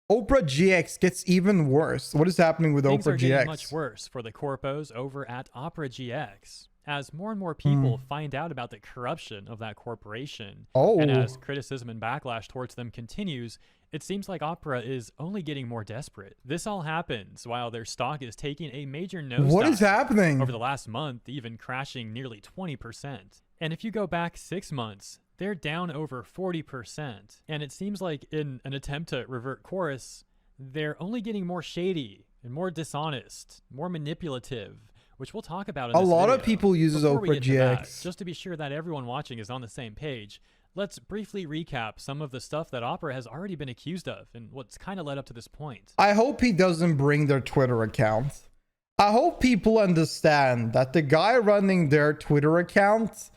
Opera GX gets even worse. What is happening with Things Opera are getting GX? much worse for the corpos over at Opera GX. As more and more people find out about the corruption of that corporation, and Oh, as criticism and backlash towards them continues, it seems like Opera is only getting more desperate. This all happens while their stock is taking a major nosedive what is happening? over the last month, even crashing nearly 20%. And if you go back 6 months, they're down over 40%. And it seems like in an attempt to revert course, they're only getting more shady and more dishonest, more manipulative, which we'll talk about in A this lot of video. people uses Before we Opera get to that, GX. just to be sure that everyone watching is on the same page, let's briefly recap some of the stuff that Opera has already been accused of and what's kind of led up to this point. I hope he doesn't bring their Twitter account. I hope people understand that the guy running their Twitter account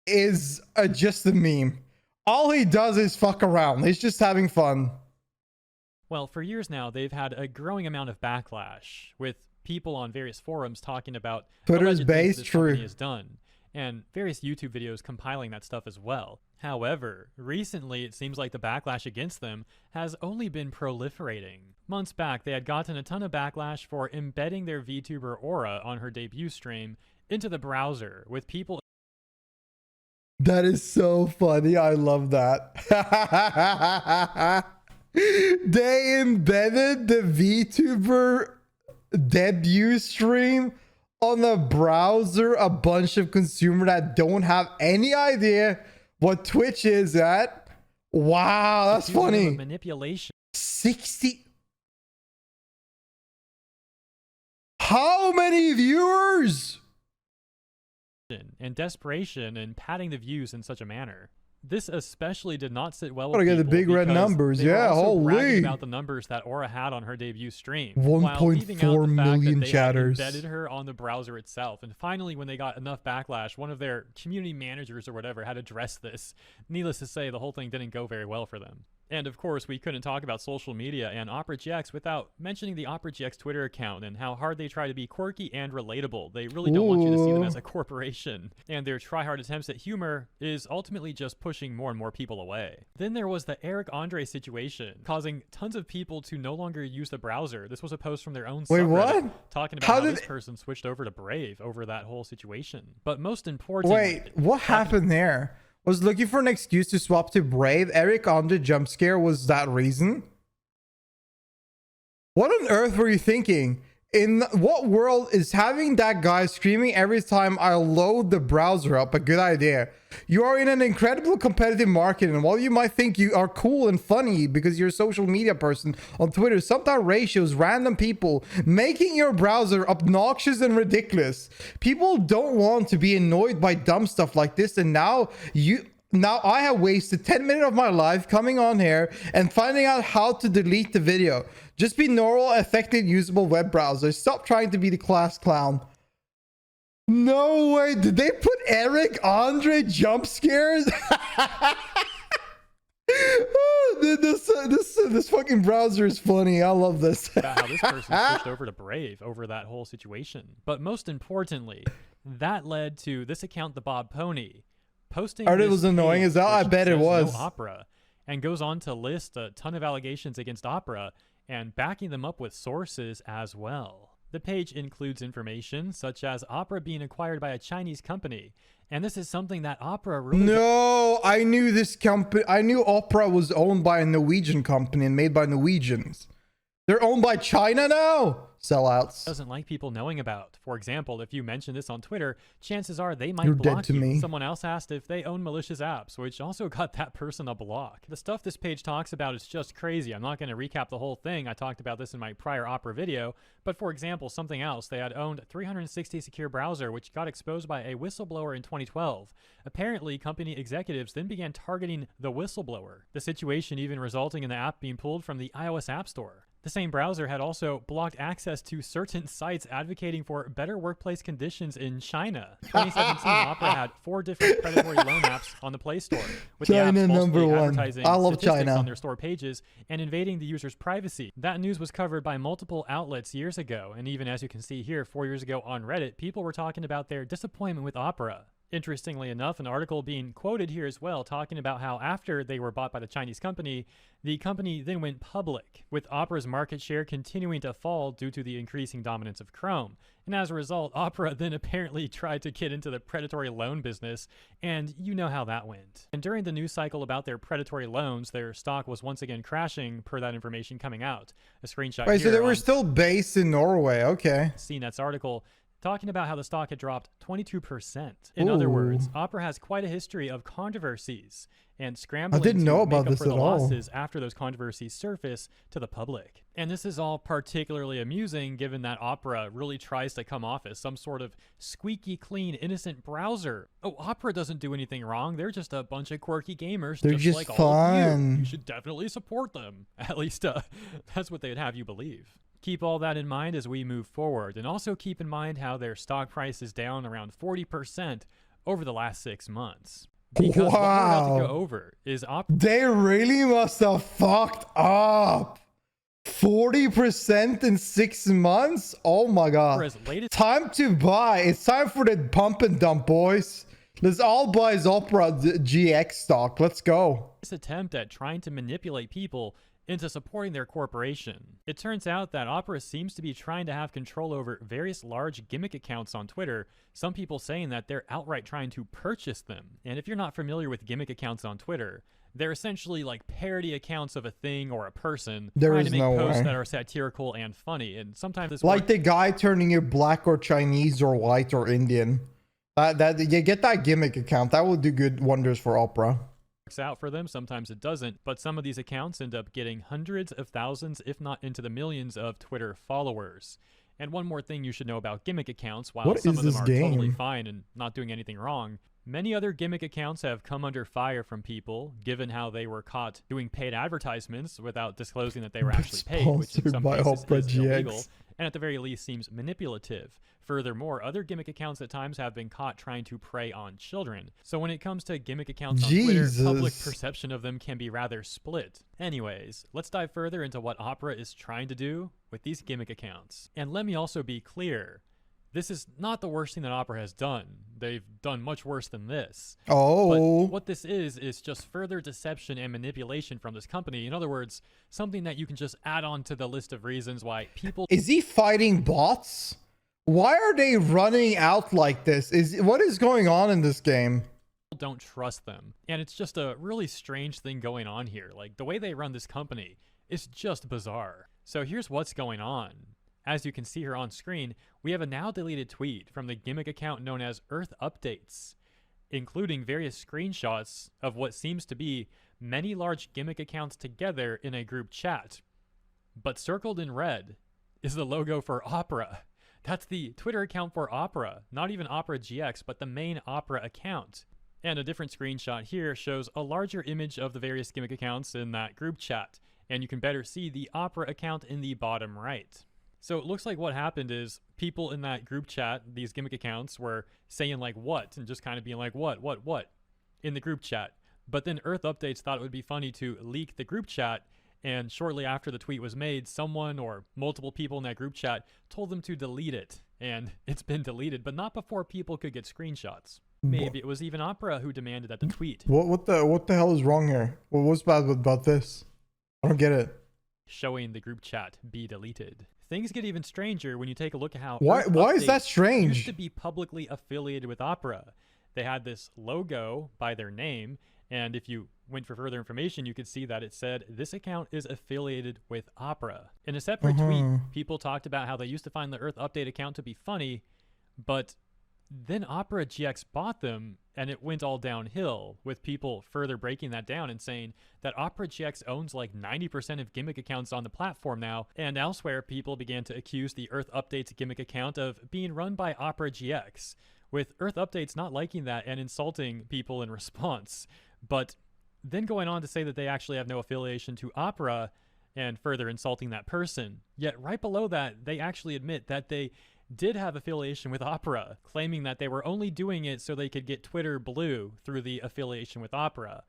is just a meme. All he does is fuck around. He's just having fun. Well, for years now, they've had a growing amount of backlash, with people on various forums talking about Twitter's alleged things base, this true. company has done, and various YouTube videos compiling that stuff as well. However, recently it seems like the backlash against them has only been proliferating. Months back, they had gotten a ton of backlash for embedding their VTuber Aura on her debut stream into the browser, with people... That is so funny. I love that. They embedded the VTuber debut stream on a browser. A bunch of consumers that don't have any idea what Twitch is at. Wow, that's funny. Manipulation. 60. How many viewers? And desperation and padding the views in such a manner. This especially did not sit well Gotta with get the people big red because numbers. they were Yeah, also bragging holy. about the numbers that Aura had on her debut stream, 1.4 million they chatters. had embedded her on the browser itself. And finally, when they got enough backlash, one of their community managers or whatever had addressed this. Needless to say, the whole thing didn't go very well for them. And of course, we couldn't talk about social media and Opera GX without mentioning the Opera GX Twitter account and how hard they try to be quirky and relatable. They really don't want you to see them as a corporation. And their try-hard attempts at humor is ultimately just pushing more and more people away. Then there was the Eric Andre situation, causing tons of people to no longer use the browser. This was a post from their own Wait, subreddit what? talking about How how did this person switched over to Brave over that whole situation. But most importantly... Wait, what happened there? Was looking for an excuse to swap to Brave. Eric Andre jump scare was that reason? What on earth were you thinking? In what world is having that guy screaming every time I load the browser up a good idea? You are in an incredible competitive market, and while you might think you are cool and funny because you're a social media person on Twitter, sometimes ratios random people making your browser obnoxious and ridiculous. People don't want to be annoyed by dumb stuff like this, and now I have wasted 10 minutes of my life coming on here and finding out how to delete the video. Just be normal, effective, usable web browser. Stop trying to be the class clown. No way. Did they put Eric Andre jump scares? This fucking browser is funny. I love this. About how this person switched over to Brave over that whole situation. But most importantly, that led to this account, the Bob Pony, posting It was annoying as hell. I bet it was. No Opera, and goes on to list a ton of allegations against Opera and backing them up with sources as well. The page includes information such as Opera being acquired by a Chinese company, and this is something that Opera really... No, I knew this company. I knew Opera was owned by a Norwegian company and made by Norwegians. They're owned by China now? Sellouts. Doesn't like people knowing about. For example, if you mention this on Twitter, chances are they might You're block dead to you. me. Someone else asked if they own malicious apps, which also got that person a block. The stuff this page talks about is just crazy. I'm not going to recap the whole thing. I talked about this in my prior Opera video. But for example, something else, they had owned 360 secure browser, which got exposed by a whistleblower in 2012. Apparently, company executives then began targeting the whistleblower, the situation even resulting in the app being pulled from the iOS App Store. The same browser had also blocked access to certain sites advocating for better workplace conditions in China. 2017, Opera had 4 different predatory loan apps on the Play Store, with China the apps number falsely one. advertising I love statistics China. on their store pages and invading the user's privacy. That news was covered by multiple outlets years ago, and even as you can see here, 4 years ago on Reddit, people were talking about their disappointment with Opera. Interestingly enough, an article being quoted here as well, talking about how after they were bought by the Chinese company, the company then went public, with Opera's market share continuing to fall due to the increasing dominance of Chrome. And as a result, Opera then apparently tried to get into the predatory loan business, and you know how that went. And during the news cycle about their predatory loans, their stock was once again crashing per that information coming out. A screenshot Wait, here so they were still based in Norway. Okay. CNET's article talking about how the stock had dropped 22%. In other words, Opera has quite a history of controversies and scrambling to make up for the losses after those controversies surface to the public. And this is all particularly amusing given that Opera really tries to come off as some sort of squeaky clean, innocent browser. Oh, Opera doesn't do anything wrong. They're just a bunch of quirky gamers. They're just like fun. all of you. You should definitely support them. At least that's what they'd have you believe. Keep all that in mind as we move forward, and also keep in mind how their stock price is down around 40% over the last 6 months. Because what we're about to go over is they really must have fucked up. 40% in 6 months? Oh my god. Time to buy. It's time for the pump and dump, boys. Let's all buy his Opera GX stock. Let's go. This attempt at trying to manipulate people into supporting their corporation. It turns out that Opera seems to be trying to have control over various large gimmick accounts on Twitter, some people saying that they're outright trying to purchase them. And if you're not familiar with gimmick accounts on Twitter, they're essentially like parody accounts of a thing or a person trying to make posts that are satirical and funny. And sometimes this like the guy turning you black or Chinese or white or Indian. You get that gimmick account. That will do good wonders for Opera. Out for them, sometimes it doesn't, but some of these accounts end up getting hundreds of thousands, if not into the millions of Twitter followers. And one more thing you should know about gimmick accounts, while some of them are totally fine and not doing anything wrong, many other gimmick accounts have come under fire from people, given how they were caught doing paid advertisements without disclosing that they were actually paid, which in some cases is illegal, and at the very least seems manipulative. Furthermore, other gimmick accounts at times have been caught trying to prey on children. So when it comes to gimmick accounts on Twitter, public perception of them can be rather split. Anyways, let's dive further into what Opera is trying to do with these gimmick accounts. And let me also be clear, this is not the worst thing that Opera has done. They've done much worse than this. Oh. But what this is just further deception and manipulation from this company. In other words, something that you can just add on to the list of reasons why people... Is he fighting bots? Why are they running out like this? What is going on in this game? Don't trust them. And it's just a really strange thing going on here. Like, the way they run this company is just bizarre. So here's what's going on. As you can see here on screen, we have a now deleted tweet from the gimmick account known as Earth Updates, including various screenshots of what seems to be many large gimmick accounts together in a group chat. But circled in red is the logo for Opera. That's the Twitter account for Opera, not even Opera GX, but the main Opera account. And a different screenshot here shows a larger image of the various gimmick accounts in that group chat, and you can better see the Opera account in the bottom right. So it looks like what happened is people in that group chat, these gimmick accounts, were saying like what, and just kind of being like what, in the group chat. But then Earth Updates thought it would be funny to leak the group chat, and shortly after the tweet was made, someone or multiple people in that group chat told them to delete it. And it's been deleted, but not before people could get screenshots. Maybe it was even Opera who demanded that the tweet. What the hell is wrong here? What's bad about this? I don't get it. Showing the group chat be deleted. Things get even stranger when you take a look at how why is that strange? Used to be publicly affiliated with Opera. They had this logo by their name, and if you went for further information, you could see that it said this account is affiliated with Opera. In a separate tweet, people talked about how they used to find the Earth Update account to be funny, but then Opera GX bought them, and it went all downhill, with people further breaking that down and saying that Opera GX owns like 90% of gimmick accounts on the platform now, and elsewhere people began to accuse the Earth Updates gimmick account of being run by Opera GX, with Earth Updates not liking that and insulting people in response, but then going on to say that they actually have no affiliation to Opera and further insulting that person. Yet right below that, they actually admit that they did have affiliation with Opera, claiming that they were only doing it so they could get Twitter Blue through the affiliation with Opera.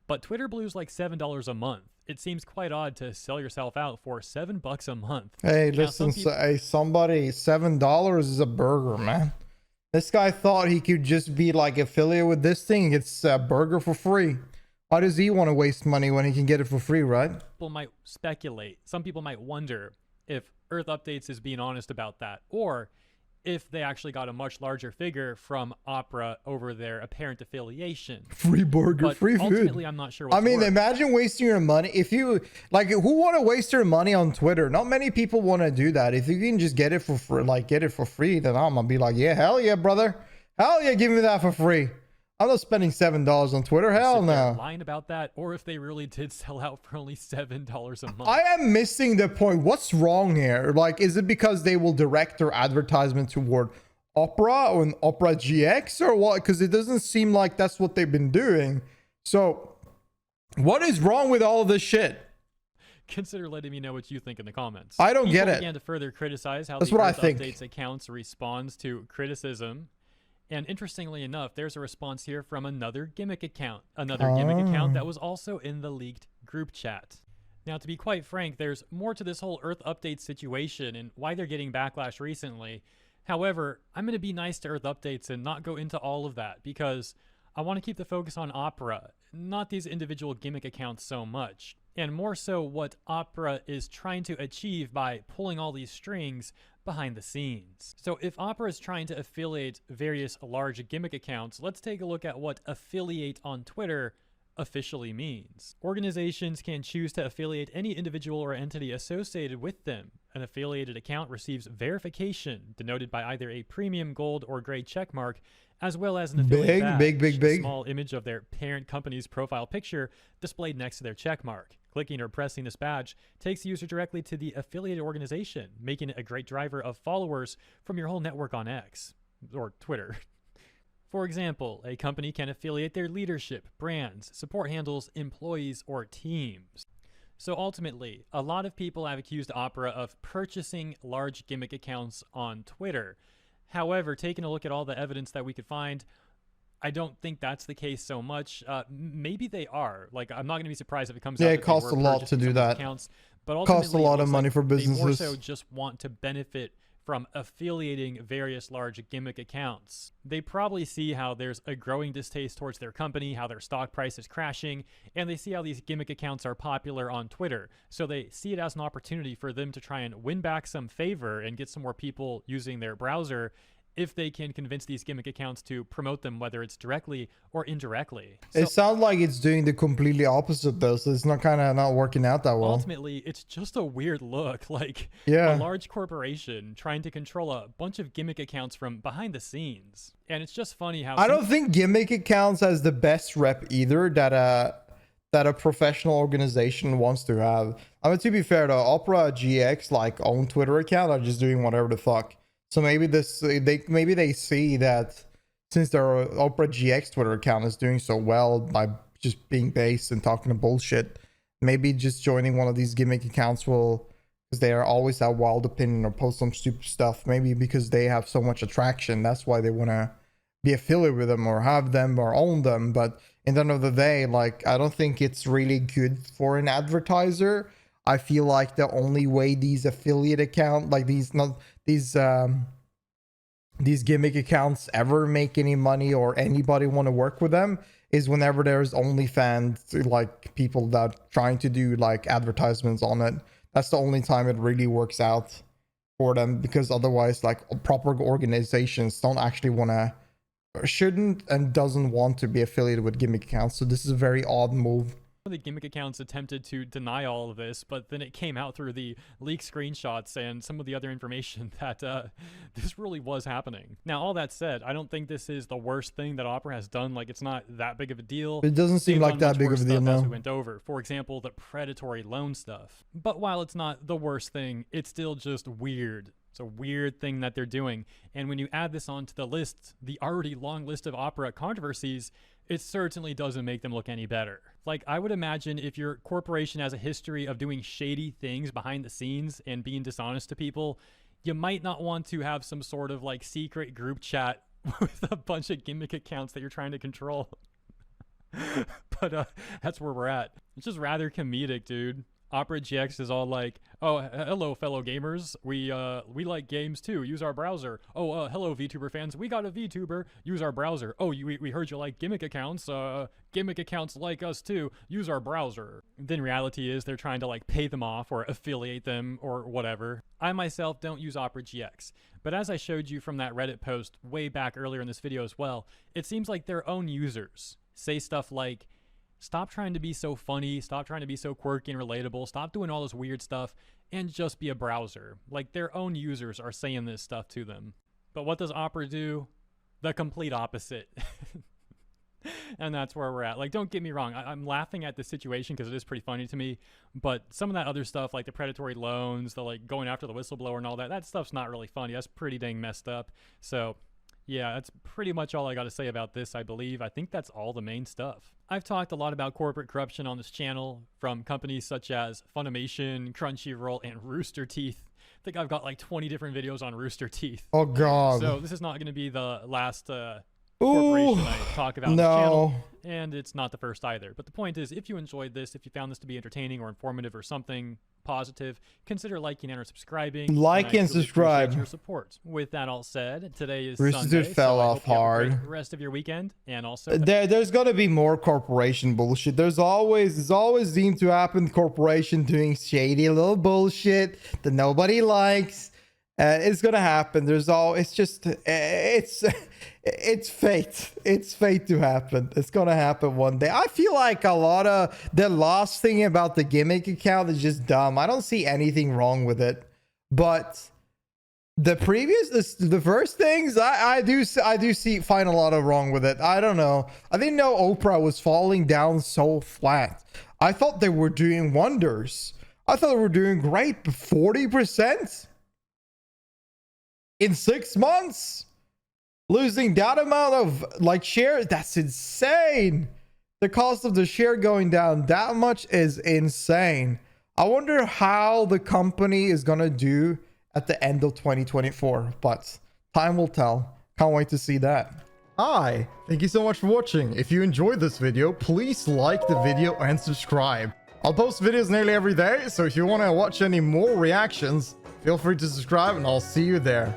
But Twitter Blue's like $7 a month. It seems quite odd to sell yourself out for $7 a month. Hey, listen, hey, somebody, $7 is a burger, man. This guy thought he could just be like affiliate with this thing. It's a burger for free. Why does he want to waste money when he can get it for free, right? People might speculate. Some people might wonder if Earth Updates is being honest about that, or if they actually got a much larger figure from Opera over their apparent affiliation. Free burger, But free ultimately, food. I'm not sure what's I mean, worse. imagine wasting your money. If you like, who want to waste their money on Twitter? Not many people want to do that. If you can just get it for free, like get it for free, then I'm gonna be like, yeah, hell yeah, brother, hell yeah, give me that for free. I'm not spending $7 on Twitter. Hell Sit there no. lying about that, or if they really did sell out for only $7 a month. I am missing the point. What's wrong here? Like, is it because they will direct their advertisement toward Opera or an Opera GX or what? Because it doesn't seem like that's what they've been doing. So, what is wrong with all of this shit? Consider letting me know what you think in the comments. I don't get People it. began to further criticize how That's the what I Earth think. Updates accounts responds to criticism. And interestingly enough, there's a response here from another Gimmick account. Another Gimmick account that was also in the leaked group chat. Now, to be quite frank, there's more to this whole Earth Updates situation and why they're getting backlash recently. However, I'm going to be nice to Earth Updates and not go into all of that because I want to keep the focus on Opera, not these individual Gimmick accounts so much. And more so what Opera is trying to achieve by pulling all these strings behind the scenes. So if Opera is trying to affiliate various large Gimmick accounts, let's take a look at what affiliate on Twitter officially means. Organizations can choose to affiliate any individual or entity associated with them. An affiliated account receives verification, denoted by either a premium gold or gray checkmark, as well as an affiliate badge, a small image of their parent company's profile picture displayed next to their checkmark. Clicking or pressing this badge takes the user directly to the affiliated organization, making it a great driver of followers from your whole network on X, or Twitter. For example, a company can affiliate their leadership, brands, support handles, employees, or teams. So ultimately, a lot of people have accused Opera of purchasing large Gimmick accounts on Twitter. However, taking a look at all the evidence that we could find, I don't think that's the case so much. Maybe they are. Like, I'm not going to be surprised if it comes out that it costs a lot to do that. Accounts, but ultimately, costs a lot of money like for businesses. They more so just want to benefit from affiliating various large Gimmick accounts. They probably see how there's a growing distaste towards their company, how their stock price is crashing, and they see how these Gimmick accounts are popular on Twitter. So they see it as an opportunity for them to try and win back some favor and get some more people using their browser if they can convince these Gimmick accounts to promote them, whether it's directly or indirectly. It sounds like it's doing the completely opposite though, so it's not working out that well. Ultimately, it's just a weird look, like a large corporation trying to control a bunch of Gimmick accounts from behind the scenes. And it's just funny how I don't think Gimmick accounts has the best rep either that a professional organization wants to have. I mean, to be fair though, Opera GX like own Twitter account are just doing whatever the fuck. So maybe they see that since their Opera GX Twitter account is doing so well by just being based and talking to bullshit, maybe just joining one of these Gimmick accounts will, because they are always that wild opinion or post some stupid stuff, maybe because they have so much attraction, that's why they want to be affiliated with them or have them or own them. But in the end of the day, like, I don't think it's really good for an advertiser. I feel like the only way these affiliate account, like these Gimmick accounts ever make any money or anybody want to work with them is whenever there's OnlyFans, like people that trying to do like advertisements on it. That's the only time it really works out for them, because otherwise like proper organizations don't actually shouldn't and doesn't want to be affiliated with Gimmick accounts. So this is a very odd move. The Gimmick accounts attempted to deny all of this, but then it came out through the leaked screenshots and some of the other information that this really was happening. Now, all that said, I don't think this is the worst thing that Opera has done. Like, it's not that big of a deal. It doesn't seem like that big of a deal now. As we went over, for example, the predatory loan stuff. But while it's not the worst thing, it's still just weird. It's a weird thing that they're doing. And when you add this onto the list, the already long list of Opera controversies, it certainly doesn't make them look any better. Like, I would imagine if your corporation has a history of doing shady things behind the scenes and being dishonest to people, you might not want to have some sort of like secret group chat with a bunch of Gimmick accounts that you're trying to control. But that's where we're at. It's just rather comedic, dude. Opera GX is all like, oh, hello, fellow gamers. We like games too. Use our browser. Oh, hello, VTuber fans. We got a VTuber. Use our browser. Oh, we heard you like Gimmick accounts. Gimmick accounts like us too. Use our browser. Then reality is they're trying to like pay them off or affiliate them or whatever. I myself don't use Opera GX, but as I showed you from that Reddit post way back earlier in this video as well, it seems like their own users say stuff like, stop trying to be so funny, stop trying to be so quirky and relatable, stop doing all this weird stuff, and just be a browser. Like, their own users are saying this stuff to them. But what does Opera do? The complete opposite. And that's where we're at. Like, don't get me wrong, I'm laughing at the situation because it is pretty funny to me, but some of that other stuff, like the predatory loans, the like going after the whistleblower and all that, that stuff's not really funny. That's pretty dang messed up. So yeah, that's pretty much all I got to say about this, I believe. I think that's all the main stuff. I've talked a lot about corporate corruption on this channel from companies such as Funimation, Crunchyroll, and Rooster Teeth. I think I've got like 20 different videos on Rooster Teeth. Oh, God. So this is not going to be the last corporation I talk about on the channel, and it's not the first either. But the point is, if you enjoyed this, if you found this to be entertaining or informative or something positive, consider liking and or subscribing. Like and subscribe. Your support. With that all said, today is Rooster Sunday, Teeth fell so I off hope you have a hard. great rest of your weekend, and also There's got to be more corporation bullshit. It's always seemed to happen. Corporation doing shady little bullshit that nobody likes. It's gonna happen. It's fate. It's fate to happen. It's gonna happen one day. I feel like a lot of the last thing about the Gimmick account is just dumb. I don't see anything wrong with it, but the first things I do find a lot of wrong with it. I don't know. I didn't know Oprah was falling down so flat. I thought they were doing wonders. I thought they were doing great, but 40% in 6 months, losing that amount of like shares, that's insane. The cost of the share going down that much is insane. I wonder how the company is gonna do at the end of 2024, but time will tell. Can't wait to see that. Hi, thank you so much for watching. If you enjoyed this video, please like the video and subscribe. I'll post videos nearly every day, so if you want to watch any more reactions, feel free to subscribe and I'll see you there.